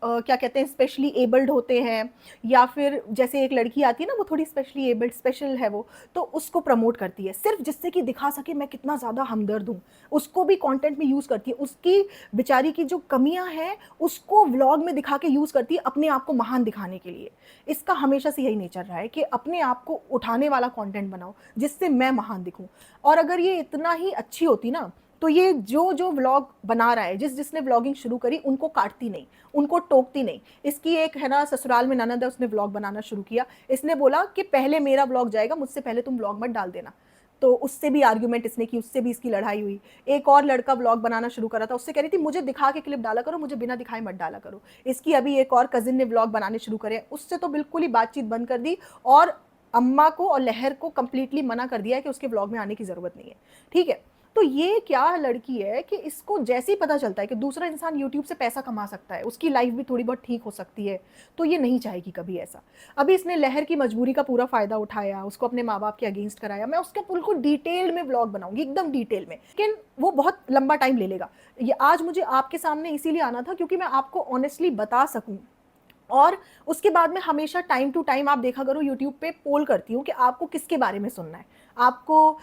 क्या कहते हैं, स्पेशली एबल्ड होते हैं, या फिर जैसे एक लड़की आती है ना, वो थोड़ी स्पेशली एबल्ड, स्पेशल है वो, तो उसको प्रमोट करती है, सिर्फ जिससे कि दिखा सके मैं कितना ज़्यादा हमदर्द हूँ। उसको भी कंटेंट में यूज़ करती है, उसकी बेचारी की जो कमियां हैं उसको व्लॉग में दिखा के यूज़ करती है, अपने आप को महान दिखाने के लिए। इसका हमेशा से यही नेचर रहा है कि अपने आप को उठाने वाला कंटेंट बनाओ, जिससे मैं महान दिखूं। और अगर ये इतना ही अच्छी होती ना, तो ये जो जो व्लॉग बना रहा है, जिसने व्लॉगिंग शुरू करी, उनको काटती नहीं, उनको टोकती नहीं। इसकी एक है ना, ससुराल में ननद है, उसने व्लॉग बनाना शुरू किया। इसने बोला कि पहले मेरा व्लॉग जाएगा, मुझसे पहले तुम व्लॉग मत डाल देना। तो उससे भी आर्ग्यूमेंट इसने की, उससे भी इसकी लड़ाई हुई। एक और लड़का व्लॉग बनाना शुरू करा था, उससे कह रही थी मुझे दिखा के क्लिप डाला करो, मुझे बिना दिखाए मत डाला करो। इसकी अभी एक और कजिन ने व्लॉग बनाने शुरू करे, उससे तो बिल्कुल ही बातचीत बंद कर दी, और अम्मा को और लहर को कंप्लीटली मना कर दिया है कि उसके व्लॉग में आने की ज़रूरत नहीं है। ठीक है, तो ये क्या लड़की है कि इसको जैसे ही पता चलता है कि दूसरा इंसान यूट्यूब से पैसा कमा सकता है, उसकी लाइफ भी थोड़ी बहुत ठीक हो सकती है, तो ये नहीं चाहेगी कभी ऐसा। अभी इसने लहर की मजबूरी का पूरा फ़ायदा उठाया, उसको अपने माँ बाप के अगेंस्ट कराया। मैं उसका बिल्कुल डिटेल में व्लॉग बनाऊंगी, एकदम डिटेल में, लेकिन वो बहुत लंबा टाइम ले लेगा। ये आज मुझे आपके सामने इसीलिए आना था क्योंकि मैं आपको ऑनेस्टली बता सकूँ। और उसके बाद में हमेशा टाइम टू टाइम आप देखा करो, यूट्यूब पे पोल करती हूँ कि आपको किसके बारे में सुनना है। आपको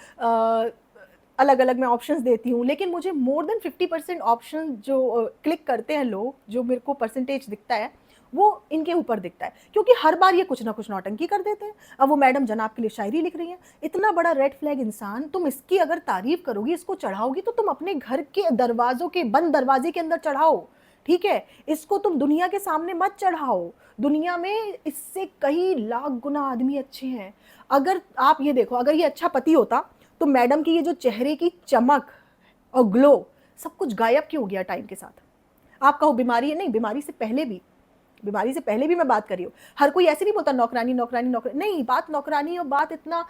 अलग अलग मैं ऑप्शंस देती हूँ, लेकिन मुझे मोर देन 50% ऑप्शन जो क्लिक करते हैं लोग, जो मेरे को परसेंटेज दिखता है, वो इनके ऊपर दिखता है, क्योंकि हर बार ये कुछ ना कुछ नौटंकी कर देते हैं। अब वो मैडम जनाब के लिए शायरी लिख रही हैं, इतना बड़ा रेड फ्लैग इंसान, तुम इसकी अगर तारीफ करोगी, इसको चढ़ाओगी, तो तुम अपने घर के दरवाजों के बंद दरवाजे के अंदर चढ़ाओ। ठीक है, इसको तुम दुनिया के सामने मत चढ़ाओ। दुनिया में इससे कई लाख गुना आदमी अच्छे हैं। अगर आप ये देखो, अगर ये अच्छा पति होता तो मैडम की ये जो चेहरे की चमक और ग्लो, सब कुछ गायब क्यों हो गया टाइम के साथ? आप कहो बीमारी है, नहीं, बीमारी से पहले भी, बीमारी से पहले भी मैं बात कर रही हूँ। हर कोई ऐसे नहीं बोलता नौकरानी नौकरानी नौकरानी, नहीं, बात नौकरानी और बात इतना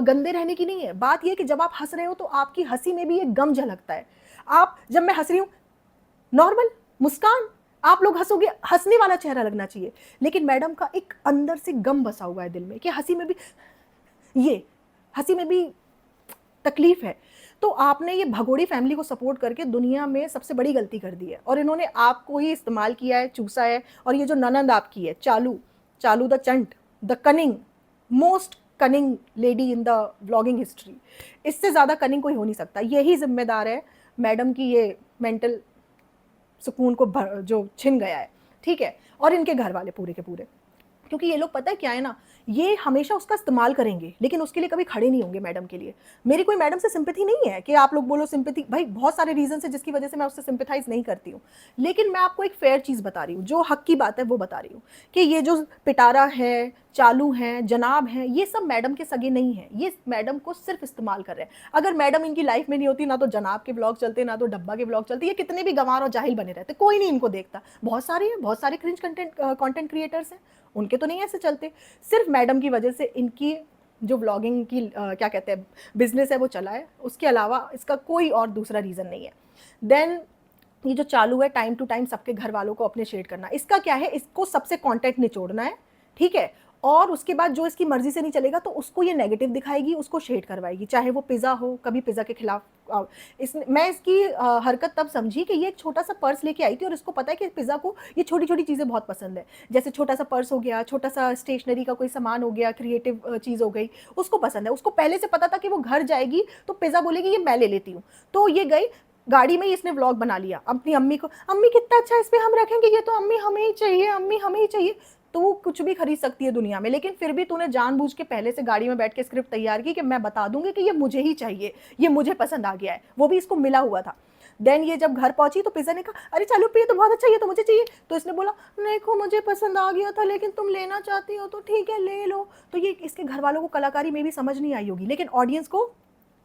गंदे रहने की नहीं है। बात यह कि जब आप हंस रहे हो तो आपकी हंसी में भी एक गम झलकता है। आप, जब मैं हंस रही हूँ, नॉर्मल मुस्कान, आप लोग हंसोगे, हंसने वाला चेहरा लगना चाहिए, लेकिन मैडम का एक अंदर से गम बसा हुआ है दिल में कि हंसी में भी, ये हंसी में भी तकलीफ है। तो आपने ये भगोड़ी फैमिली को सपोर्ट करके दुनिया में सबसे बड़ी गलती कर दी है, और इन्होंने आपको ही इस्तेमाल किया है, चूसा है। और ये जो ननंद आपकी है, चालू, चालू द चंट, the cunning, most cunning lady in the vlogging history, इससे ज़्यादा कनिंग कोई हो नहीं सकता। यही जिम्मेदार है मैडम की ये मेंटल सुकून को जो छिन गया है। ठीक है, और इनके घर वाले पूरे के पूरे, क्योंकि ये लोग पता है क्या है ना, ये हमेशा उसका इस्तेमाल करेंगे, लेकिन उसके लिए कभी खड़े नहीं होंगे मैडम के लिए। मेरी कोई मैडम से सिंपैथी नहीं है कि आप लोग बोलो सिंपैथी, भाई बहुत सारे रीजन है जिसकी वजह से मैं उससे सिंपैथाइज नहीं करती हूँ, लेकिन मैं आपको एक फेयर चीज़ बता रही हूँ, जो हक की बात है वो बता रही हूँ कि ये जो पिटारा है, चालू हैं, जनाब हैं, ये सब मैडम के सगे नहीं हैं, ये मैडम को सिर्फ इस्तेमाल कर रहे हैं। अगर मैडम इनकी लाइफ में नहीं होती, ना तो जनाब के ब्लॉग चलते, ना तो डब्बा के ब्लॉग चलते, ये कितने भी गंवार और जाहिल बने रहते, कोई नहीं इनको देखता। बहुत सारे हैं, बहुत सारे क्रिंज कंटेंट क्रिएटर्स हैं, उनके तो नहीं ऐसे चलते। सिर्फ मैडम की वजह से इनकी जो व्लॉगिंग की क्या कहते हैं बिजनेस है वो चला है, उसके अलावा इसका कोई और दूसरा रीज़न नहीं है। देन ये जो चालू है टाइम टू टाइम सबके घर वालों को अपने शेड करना, इसका क्या है, इसको सबसे कंटेंट निचोड़ना है। ठीक है, और उसके बाद जो इसकी मर्जी से नहीं चलेगा तो उसको ये नेगेटिव दिखाएगी, उसको शेड करवाएगी, चाहे वो पिज़्ज़ा हो, कभी पिज़्ज़ा के खिलाफ। मैं इसकी हरकत तब समझी कि ये एक छोटा सा पर्स लेके आई थी, और इसको पता है कि पिज़्ज़ा को ये छोटी छोटी चीज़ें बहुत पसंद है, जैसे छोटा सा पर्स हो गया, छोटा सा स्टेशनरी का कोई सामान हो गया, क्रिएटिव चीज़ हो गई, उसको पसंद है। उसको पहले से पता था कि वो घर जाएगी तो पिज़्ज़ा बोलेगी ये मैं ले लेती हूँ, तो ये गई गाड़ी में ही, इसने व्लॉग बना लिया अपनी अम्मी को, अम्मी कितना अच्छा इस पे हम रखेंगे, ये तो अम्मी हमें ही चाहिए, अम्मी हमें ही चाहिए। तो वो कुछ भी खरीद सकती है दुनिया में, लेकिन फिर भी तूने जानबूझ के पहले से गाड़ी में बैठ के स्क्रिप्ट तैयार की कि मैं बता दूंगी कि ये मुझे ही चाहिए, ये मुझे पसंद आ गया है, वो भी इसको मिला हुआ था। देन ये जब घर पहुंची तो पिज़्ज़ा ने कहा अरे चालू पे ये तो बहुत अच्छा, ये तो मुझे चाहिए। तो इसने बोला देखो मुझे पसंद आ गया था लेकिन तुम लेना चाहती हो तो ठीक है ले लो। तो ये इसके घर वालों को कलाकारी में भी समझ नहीं आई होगी, लेकिन ऑडियंस को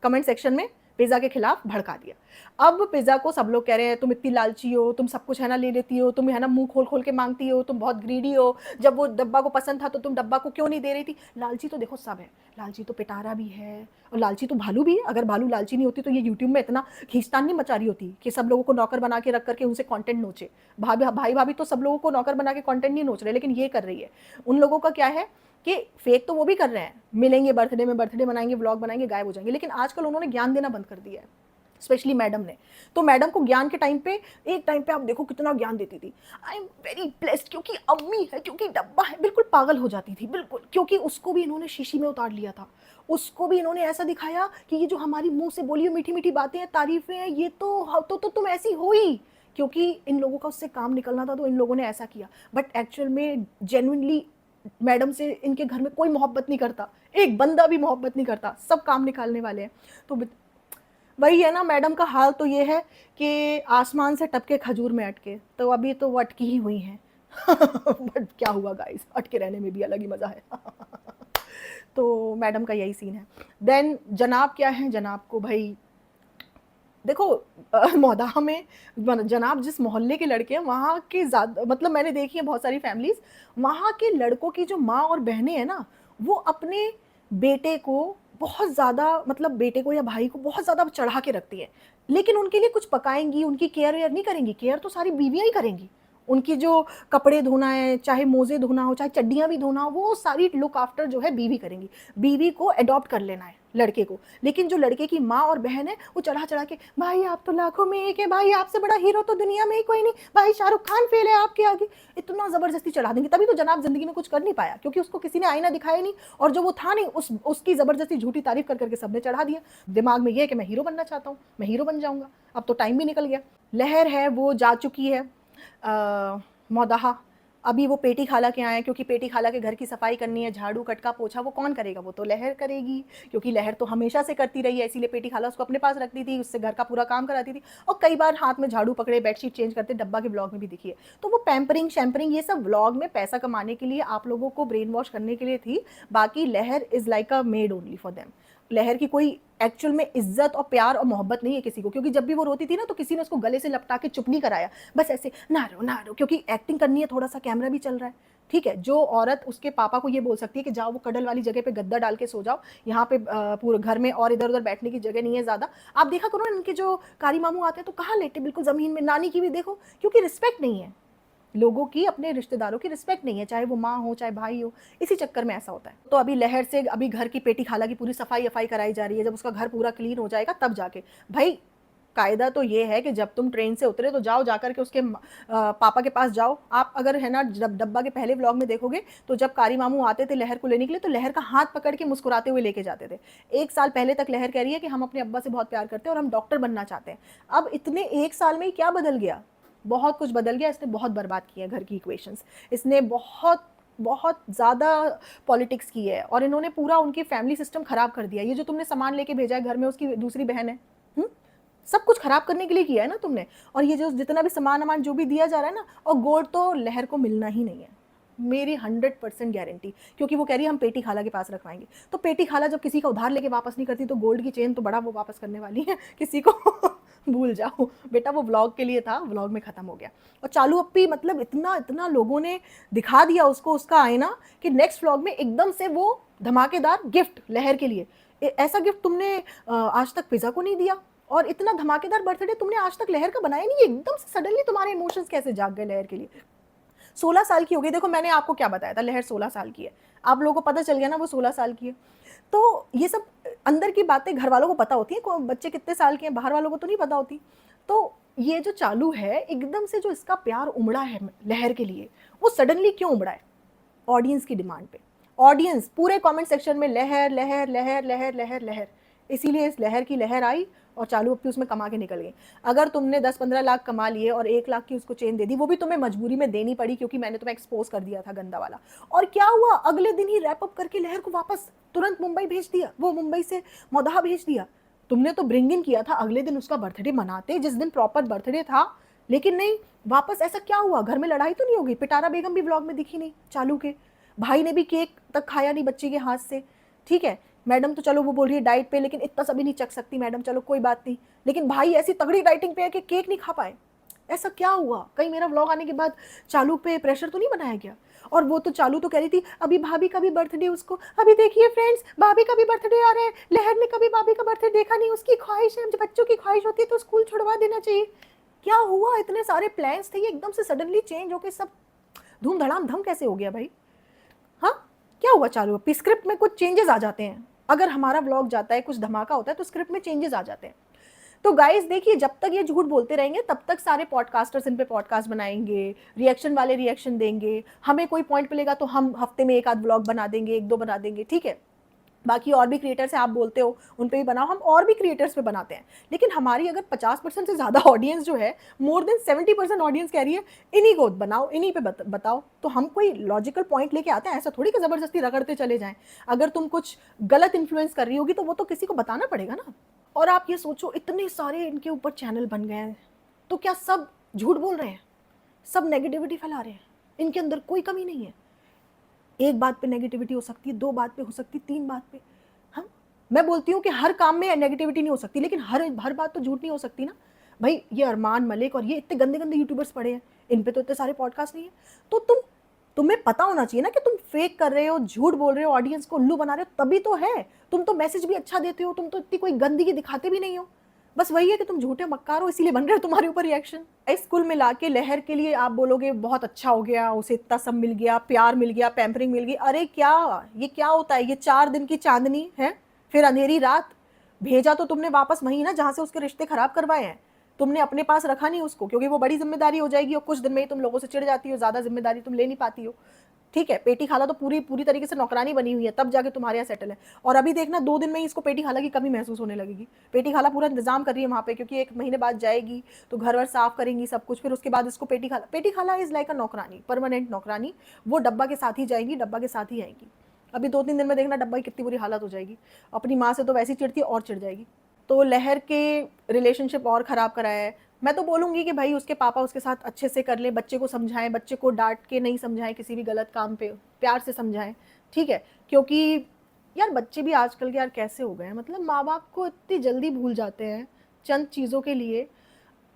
कमेंट सेक्शन में पिज़्ज़ा के खिलाफ भड़का दिया। अब पिज़्ज़ा को सब लोग कह रहे हैं तुम इतनी लालची हो, तुम सब कुछ है ना ले लेती हो, तुम है ना मुंह खोल खोल के मांगती हो, तुम बहुत ग्रीडी हो, जब वो डब्बा को पसंद था तो तुम डब्बा को क्यों नहीं दे रही थी। लालची तो देखो सब है, लालची तो पिटारा भी है और लालची तो भालू भी है। अगर भालू लालची नहीं होती तो ये यूट्यूब में इतना खींचतान नहीं मचा रही होती कि सब लोगों को नौकर बना के रख करके उनसे कंटेंट नोचे। भाई भाभी तो सब लोगों को नौकर बना के कंटेंट नहीं नोच रहे, लेकिन ये कर रही है। उन लोगों का क्या है कि फेक तो वो भी कर रहे हैं, मिलेंगे बर्थडे में, बर्थडे मनाएंगे, व्लॉग बनाएंगे, गायब हो जाएंगे, लेकिन आजकल उन्होंने ज्ञान देना बंद कर दिया है, स्पेशली मैडम ने। तो मैडम को ज्ञान के टाइम पे, एक टाइम पे आप देखो कितना ज्ञान देती थी। आई एम वेरी ब्लेस्ड, क्योंकि अम्मी है, क्योंकि डब्बा है, बिल्कुल पागल हो जाती थी बिल्कुल, क्योंकि उसको भी इन्होंने शीशी में उतार लिया था। उसको भी इन्होंने ऐसा दिखाया कि ये जो हमारी मुंह से बोली हुई मीठी मीठी बातें हैं, तारीफें हैं, ये तो तुम ऐसी हो ही, क्योंकि इन लोगों का उससे काम निकलना था तो इन लोगों ने ऐसा किया। बट एक्चुअल में जेन्युइनली मैडम से इनके घर में कोई मोहब्बत नहीं करता, एक बंदा भी मोहब्बत नहीं करता, सब काम निकालने वाले हैं। तो वही है ना, मैडम का हाल तो ये है कि आसमान से टपके खजूर में अटके, तो अभी तो वो अटकी ही हुई हैं। बट क्या हुआ गाइस, अटके रहने में भी अलग ही मज़ा है। तो मैडम का यही सीन है। देन जनाब क्या है, जनाब को भाई देखो मोहदाह में जनाब जिस मोहल्ले के लड़के हैं वहाँ के ज़्यादा, मतलब मैंने देखी है बहुत सारी फैमिलीज़, वहाँ के लड़कों की जो माँ और बहनें हैं ना, वो अपने बेटे को बहुत ज़्यादा, मतलब बेटे को या भाई को बहुत ज़्यादा चढ़ा के रखती है, लेकिन उनके लिए कुछ पकाएंगी, उनकी केयर वेयर नहीं करेंगी। केयर तो सारी बीवियाँ ही करेंगी। उनकी जो कपड़े धोना है, चाहे मोजे धोना हो, चाहे चड्डियाँ भी धोना हो, वो सारी लुक आफ्टर जो है बीवी करेंगी। बीवी को अडॉप्ट कर लेना है लड़के को। लेकिन जो लड़के की माँ और बहन है वो चढ़ा चढ़ा के, भाई आप तो लाखों में एक है, भाई आपसे बड़ा हीरो तो दुनिया में ही कोई नहीं, भाई शाहरुख खान फेल है आपके आगे, इतना ज़बरदस्ती चढ़ा देंगे। तभी तो जनाब जिंदगी में कुछ कर नहीं पाया, क्योंकि उसको किसी ने आईना दिखाया नहीं, और जो वो था नहीं उसकी ज़बरदस्ती झूठी तारीफ कर करके सबने चढ़ा दिया। दिमाग में ये है कि मैं हीरो बनना चाहता हूँ, मैं हीरो बन जाऊँगा। अब तो टाइम भी निकल गया। लहर है वो जा चुकी है मौदाहा। अभी वो पेटी खाला के आए हैं, क्योंकि पेटी खाला के घर की सफाई करनी है, झाड़ू कटका पोछा वो कौन करेगा, वो तो लहर करेगी, क्योंकि लहर तो हमेशा से करती रही है, इसीलिए पेटी खाला उसको अपने पास रखती थी, उससे घर का पूरा काम कराती थी, और कई बार हाथ में झाड़ू पकड़े बेडशीट चेंज करते, डब्बा के ब्लॉग में भी दिखी है। तो वो पैम्परिंग शैम्परिंग ये सब व्लॉग में पैसा कमाने के लिए, आप लोगों को ब्रेन वॉश करने के लिए थी। बाकी लहर is like a made only for them. लहर की कोई एक्चुअल में इज्जत और प्यार और मोहब्बत नहीं है किसी को, क्योंकि जब भी वो रोती थी ना तो किसी ने उसको गले से लपटा के चुप नहीं कराया, बस ऐसे ना रो, क्योंकि एक्टिंग करनी है, थोड़ा सा कैमरा भी चल रहा है, ठीक है। जो औरत उसके पापा को ये बोल सकती है कि जाओ वो कडल वाली जगह पे गद्दा डाल के सो जाओ, यहाँ पे पूरे घर में और इधर उधर बैठने की जगह नहीं है ज़्यादा। आप देखा करो ना, इनके जो कारी मामू आते हैं तो कहाँ लेटे, बिल्कुल ज़मीन में। नानी की भी देखो, क्योंकि रिस्पेक्ट नहीं है लोगों की, अपने रिश्तेदारों की रिस्पेक्ट नहीं है, चाहे वो माँ हो चाहे भाई हो, इसी चक्कर में ऐसा होता है। तो अभी लहर से अभी घर की पेटी खाला की पूरी सफाई वफाई कराई जा रही है, जब उसका घर पूरा क्लीन हो जाएगा तब जाके। भाई कायदा तो ये है कि जब तुम ट्रेन से उतरे तो जाओ, जाकर के उसके पापा के पास जाओ। आप अगर है ना जब डब्बा के पहले व्लॉग में देखोगे तो जब कारी मामू आते थे लहर को लेने के लिए तो लहर का हाथ पकड़ के मुस्कुराते हुए लेके जाते थे। 1 साल पहले तक लहर कह रही है कि हम अपने अब्बा से बहुत प्यार करते हैं और हम डॉक्टर बनना चाहते हैं। अब इतने 1 साल में ही क्या बदल गया, बहुत कुछ बदल गया। इसने बहुत बर्बाद किया घर की इक्वेशंस, इसने बहुत बहुत ज़्यादा पॉलिटिक्स की है, और इन्होंने पूरा उनकी फैमिली सिस्टम ख़राब कर दिया। ये जो तुमने सामान लेके भेजा है घर में, उसकी दूसरी बहन है, सब कुछ खराब करने के लिए किया है ना तुमने। और ये जो जितना भी सामान जो भी दिया जा रहा है ना, और गोल्ड तो लहर को मिलना ही नहीं है, मेरी 100% गारंटी, क्योंकि वो कह रही है हम पेटी खाला के पास रखवाएंगे। तो पेटी खाला जब किसी का उधार लेके वापस नहीं करती तो गोल्ड की चेन तो बड़ा वो वापस करने वाली है किसी को। भूल जाओ बेटा, वो व्लॉग के लिए था, व्लॉग में ख़त्म हो गया। और चालू अप्पी, मतलब इतना इतना लोगों ने दिखा दिया उसको उसका आईना कि नेक्स्ट व्लॉग में एकदम से वो धमाकेदार गिफ्ट लहर के लिए। ऐसा गिफ्ट तुमने आज तक पिज़्ज़ा को नहीं दिया, और इतना धमाकेदार बर्थडे तुमने आज तक लहर का बनाया नहीं। एकदम से सडनली तुम्हारे इमोशंस कैसे जाग गए लहर के लिए। 16 साल की हो गई। देखो मैंने आपको क्या बताया था, लहर 16 साल की है, आप लोगों को पता चल गया ना वो 16 साल की है। तो ये सब अंदर की बातें घर वालों को पता होती हैं, बच्चे कितने साल के हैं बाहर वालों को तो नहीं पता होती। तो ये जो चालू है, एकदम से जो इसका प्यार उमड़ा है लहर के लिए, वो सडनली क्यों उमड़ा है? ऑडियंस की डिमांड पे। ऑडियंस पूरे कमेंट सेक्शन में लहर लहर लहर लहर लहर लहर, इसीलिए इस लहर की लहर आई और चालू अप्पी उसमें कमा के निकल गई। अगर तुमने 10-15 लाख कमा लिए और 1 लाख की उसको चेन दे दी, वो भी तुम्हें मजबूरी में देनी पड़ी क्योंकि मैंने तुम्हें एक्सपोज कर दिया था गंदा वाला। और क्या हुआ, अगले दिन ही रैप अप करके लहर को वापस तुरंत मुंबई भेज दिया, वो मुंबई से मौदाह भेज दिया। तुमने तो ब्रिंग इन किया था अगले दिन उसका बर्थडे मनाते, जिस दिन प्रॉपर बर्थडे था, लेकिन नहीं, वापस ऐसा क्या हुआ? घर में लड़ाई तो नहीं हो गई? पिटारा बेगम भी व्लॉग में दिखी नहीं चालू के, भाई ने भी केक तक खाया नहीं बच्चे के हाथ से। ठीक है, मैडम तो चलो वो बोल रही है डाइट पे, लेकिन इतना सभी नहीं चख सकती मैडम, चलो कोई बात नहीं, लेकिन भाई ऐसी तगड़ी डाइटिंग पे है कि केक नहीं खा पाए। ऐसा क्या हुआ? कहीं मेरा व्लॉग आने के बाद चालू पे प्रेशर तो नहीं बनाया गया? और वो तो चालू तो कह रही थी अभी भाभी का भी बर्थडे, उसको अभी देखिए फ्रेंड्स भाभी का भी बर्थडे आ रहा है, लहर ने कभी भाभी का बर्थडे देखा नहीं, उसकी ख्वाहिश है, जब बच्चों की ख्वाहिश होती है तो स्कूल छुड़वा देना चाहिए। क्या हुआ? इतने सारे प्लान्स थे, ये एकदम से सडनली चेंज होके सब धूम धड़ाम धम कैसे हो गया भाई? हाँ, क्या हुआ? चालू स्क्रिप्ट में कुछ चेंजेस आ जाते हैं, अगर हमारा व्लॉग जाता है कुछ धमाका होता है तो स्क्रिप्ट में चेंजेस आ जाते हैं। तो गाइस देखिए, जब तक ये झूठ बोलते रहेंगे तब तक सारे पॉडकास्टर्स इन पे पॉडकास्ट बनाएंगे, रिएक्शन वाले रिएक्शन देंगे, हमें कोई पॉइंट मिलेगा तो हम हफ्ते में एक आध ब्लॉग बना देंगे, एक दो बना देंगे, ठीक है। बाकी और भी क्रिएटर्स हैं, आप बोलते हो उन पे भी बनाओ, हम और भी क्रिएटर्स पे बनाते हैं। लेकिन हमारी अगर 50% से ज़्यादा ऑडियंस जो है, मोर देन 70% ऑडियंस कह रही है इन्हीं को बनाओ, इन्हीं पे बताओ, तो हम कोई लॉजिकल पॉइंट लेके आते हैं, ऐसा थोड़ी कि ज़बरदस्ती रगड़ते चले जाएं। अगर तुम कुछ गलत इन्फ्लुएंस कर रही होगी तो वो तो किसी को बताना पड़ेगा ना। और आप ये सोचो, इतने सारे इनके ऊपर चैनल बन गए हैं, तो क्या सब झूठ बोल रहे हैं? सब नेगेटिविटी फैला रहे हैं? इनके अंदर कोई कमी नहीं है। एक बात पे नेगेटिविटी हो सकती है, दो बात पे हो सकती है, तीन बात पे। हाँ, मैं बोलती हूँ कि हर काम में नेगेटिविटी नहीं हो सकती, लेकिन हर बात तो झूठ नहीं हो सकती ना भाई। ये अरमान मलिक और ये इतने गंदे गंदे यूट्यूबर्स पड़े हैं, इन पे तो इतने सारे पॉडकास्ट नहीं है, तो तुम्हें पता होना चाहिए ना कि तुम फेक कर रहे हो, झूठ बोल रहे हो, ऑडियंस को उल्लू बना रहे हो, तभी तो है। तुम तो मैसेज भी अच्छा देते हो, तुम तो इतनी कोई गंदगी दिखाते भी नहीं हो, बस वही है कि तुम झूठे मक्कार हो, इसीलिए बन रहे हो तुम्हारे ऊपर रिएक्शन। इस कुल मिला के लहर के लिए आप बोलोगे बहुत अच्छा हो गया, उसे इतना सब मिल गया, प्यार मिल गया, पैम्परिंग मिल गई, अरे क्या ये क्या होता है? ये 4 दिन की चांदनी है, फिर अंधेरी रात। भेजा तो तुमने वापस वहीं ना जहां से उसके रिश्ते खराब करवाए हैं, तुमने अपने पास रखा नहीं उसको, क्योंकि वो बड़ी जिम्मेदारी हो जाएगी और कुछ दिन में ही तुम लोगों से चिढ़ जाती हो, ज्यादा जिम्मेदारी तुम ले नहीं पाती हो। ठीक है, पेटी खाला तो पूरी पूरी तरीके से नौकरानी बनी हुई है, तब जाके तुम्हारे यहाँ सेटल है। और अभी देखना 2 दिन में ही इसको पेटी खाला की कमी महसूस होने लगेगी। पेटी खाला पूरा इंतजाम कर रही है वहाँ पे, क्योंकि 1 महीने बाद जाएगी तो घर वर साफ करेंगी सब कुछ, फिर उसके बाद इसको पेटी खाला इज लाइक अ नौकरानी, परमानेंट नौकरानी। वो डब्बा के साथ ही जाएंगी, डब्बा के साथ ही आएंगी। अभी 2-3 दिन में देखना डब्बा की कितनी बुरी हालत हो जाएगी, अपनी माँ से तो वैसी चिढ़ती है और चिढ़ जाएगी। तो लहर के रिलेशनशिप और ख़राब कराया है। मैं तो बोलूँगी कि भाई उसके पापा उसके साथ अच्छे से कर लें, बच्चे को समझाएं, बच्चे को डांट के नहीं समझाएं, किसी भी गलत काम पे प्यार से समझाएं, ठीक है। क्योंकि यार बच्चे भी आजकल के यार कैसे हो गए हैं, मतलब माँ बाप को इतनी जल्दी भूल जाते हैं चंद चीज़ों के लिए।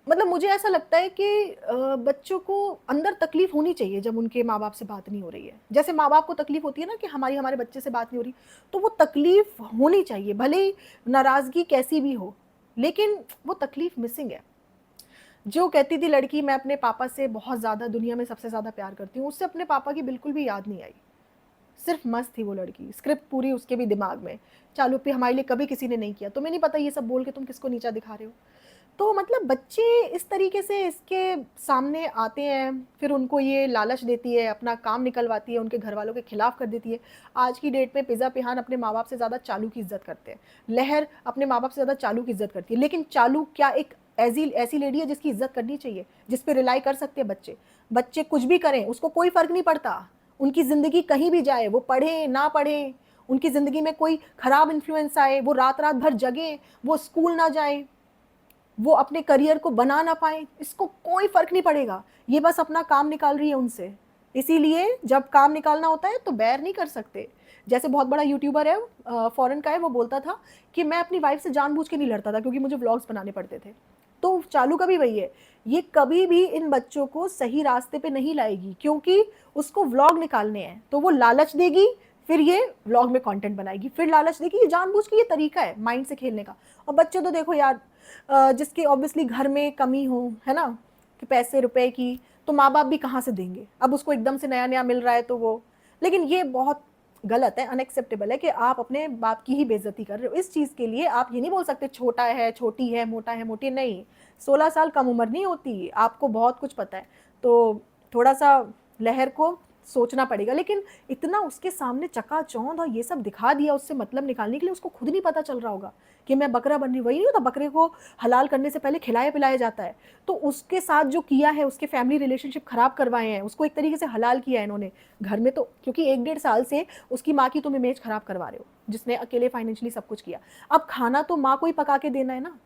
मतलब मुझे ऐसा लगता है कि बच्चों को अंदर तकलीफ होनी चाहिए जब उनके माँ बाप से बात नहीं हो रही है। जैसे माँ बाप को तकलीफ होती है ना कि हमारे बच्चे से बात नहीं हो रही, तो वो तकलीफ होनी चाहिए, भले ही नाराज़गी कैसी भी हो, लेकिन वो तकलीफ मिसिंग है। जो कहती थी लड़की मैं अपने पापा से बहुत ज़्यादा दुनिया में सबसे ज़्यादा प्यार करती हूँ, उससे अपने पापा की बिल्कुल भी याद नहीं आई। सिर्फ मस्त थी वो लड़की, स्क्रिप्ट पूरी उसके भी दिमाग में। चालू पे हमारे लिए कभी किसी ने नहीं किया, तुम्हें नहीं पता ये सब बोल के तुम किसको नीचा दिखा रहे हो। तो मतलब बच्चे इस तरीके से इसके सामने आते हैं, फिर उनको ये लालच देती है, अपना काम निकलवाती है, उनके घर वालों के खिलाफ कर देती है। आज की डेट में पिज़्ज़ा पिहान अपने माँ बाप से ज़्यादा चालू की इज्जत करते हैं, लहर अपने माँ बाप से ज़्यादा चालू की इज्जत करती है। लेकिन चालू क्या एक ऐसी लेडी है जिसकी इज्जत करनी चाहिए, जिस पे रिलाई कर सकते हैं बच्चे। बच्चे कुछ भी करें उसको कोई फ़र्क नहीं पड़ता, उनकी ज़िंदगी कहीं भी जाए, वो पढ़ें ना पढ़ें, उनकी ज़िंदगी में कोई ख़राब इन्फ्लुएंस आए, वो रात रात भर जगें, वो स्कूल ना जाएं, वो अपने करियर को बना ना पाए, इसको कोई फर्क नहीं पड़ेगा। ये बस अपना काम निकाल रही है उनसे। इसीलिए जब काम निकालना होता है तो बैर नहीं कर सकते। जैसे बहुत बड़ा यूट्यूबर है, फॉरेन का है, वो बोलता था कि मैं अपनी वाइफ से जानबूझ के नहीं लड़ता था क्योंकि मुझे व्लॉग्स बनाने पड़ते थे। तो चालू का भी वही है, ये कभी भी इन बच्चों को सही रास्ते पे नहीं लाएगी, क्योंकि उसको व्लॉग निकालने हैं तो वो लालच देगी, फिर ये व्लॉग में कंटेंट बनाएगी, फिर लालच देगी। ये जानबूझ के, ये तरीका है माइंड से खेलने का। और बच्चे तो देखो यार, जिसके ऑब्वियसली घर में कमी हो, है ना, कि पैसे रुपए की, तो माँ बाप भी कहाँ से देंगे? अब उसको एकदम से नया नया मिल रहा है तो वो, लेकिन ये बहुत गलत है, अनएक्सेप्टेबल है कि आप अपने बाप की ही बेइज्जती कर रहे हो। इस चीज़ के लिए आप ये नहीं बोल सकते छोटा है, छोटी है, मोटा है, मोटी नहीं। 16 साल कम उम्र नहीं होती, आपको बहुत कुछ पता है। तो थोड़ा सा लहर को सोचना पड़ेगा। लेकिन इतना उसके सामने चकाचौंध और ये सब दिखा दिया उससे मतलब निकालने के लिए, उसको खुद नहीं पता चल रहा होगा कि मैं बकरा बन रही। वही नहीं होता, बकरे को हलाल करने से पहले खिलाया पिलाया जाता है। तो उसके साथ जो किया है, उसके फैमिली रिलेशनशिप खराब करवाए हैं, उसको एक तरीके से हलाल किया है इन्होंने घर में। तो क्योंकि 1-1.5 साल से उसकी माँ की तुम इमेज खराब करवा रहे हो, जिसने अकेले फाइनेंशियली सब कुछ किया। अब खाना तो माँ को ही पका के देना है ना।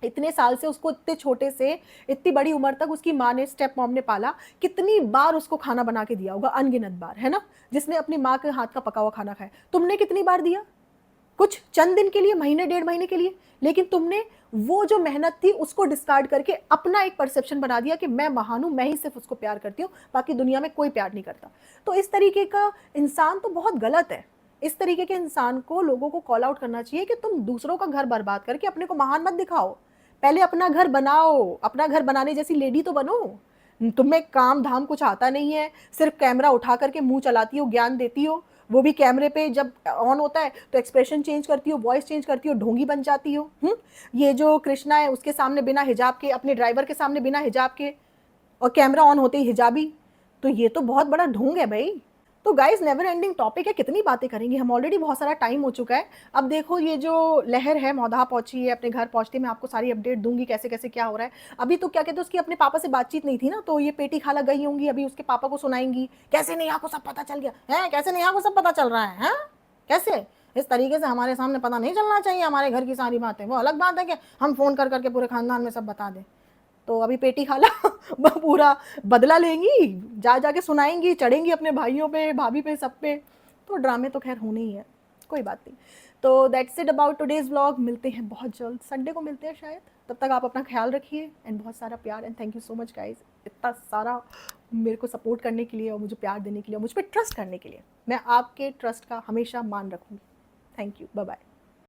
इतने साल से उसको, इतने छोटे से इतनी बड़ी उम्र तक उसकी माँ ने, स्टेप मॉम ने पाला। कितनी बार उसको खाना बना के दिया होगा, अनगिनत बार, है ना, जिसने अपनी माँ के हाथ का पका हुआ खाना खाया। तुमने कितनी बार दिया? कुछ चंद दिन के लिए, महीने 1.5 महीने के लिए। लेकिन तुमने वो जो मेहनत थी उसको डिस्कार्ड करके अपना एक परसेप्शन बना दिया कि मैं महान हूं, मैं ही सिर्फ उसको प्यार करती हूँ, बाकी दुनिया में कोई प्यार नहीं करता। तो इस तरीके का इंसान तो बहुत गलत है। इस तरीके के इंसान को लोगों को कॉल आउट करना चाहिए कि तुम दूसरों का घर बर्बाद करके अपने को महान मत दिखाओ। पहले अपना घर बनाओ, अपना घर बनाने जैसी लेडी तो बनो। तुम्हें काम धाम कुछ आता नहीं है, सिर्फ कैमरा उठा करके मुंह चलाती हो, ज्ञान देती हो। वो भी कैमरे पे जब ऑन होता है तो एक्सप्रेशन चेंज करती हो, वॉइस चेंज करती हो, ढोंगी बन जाती हो। ये जो कृष्णा है उसके सामने बिना हिजाब के, अपने ड्राइवर के सामने बिना हिजाब के, और कैमरा ऑन होते ही हिजाबी। तो ये तो बहुत बड़ा ढोंग है भाई। तो गाइस, नेवर एंडिंग टॉपिक है, कितनी बातें करेंगे हम, ऑलरेडी बहुत सारा टाइम हो चुका है। अब देखो ये जो लहर है मौधा पहुंची है, अपने घर पहुंचते मैं आपको सारी अपडेट दूंगी कैसे कैसे क्या हो रहा है। अभी तो क्या कहते हैं, उसकी अपने पापा से बातचीत नहीं थी ना, तो ये पेटी खाला गई होंगी, अभी उसके पापा को सुनाएंगी कैसे नेहा को सब पता चल गया है, कैसे नेहा को सब पता चल रहा है, कैसे। इस तरीके से हमारे सामने पता नहीं चलना चाहिए हमारे घर की सारी बातें। वो अलग बात है कि हम फोन कर करके पूरे खानदान में सब बता दें। तो अभी पेटी खाला पूरा बदला लेंगी, जा जाके सुनाएंगी, चढ़ेंगी अपने भाइयों पे, भाभी पे, सब पे। तो ड्रामे तो खैर होने ही है, कोई बात नहीं। तो that's it about today's vlog. मिलते हैं बहुत जल्द, संडे को मिलते हैं शायद। तब तक आप अपना ख्याल रखिए एंड बहुत सारा प्यार। And thank you so much guys, इतना सारा मेरे को सपोर्ट करने के लिए और मुझे प्यार देने के लिए और मुझ पर ट्रस्ट करने के लिए। मैं आपके ट्रस्ट का हमेशा मान रखूँगी। Thank you, bye bye.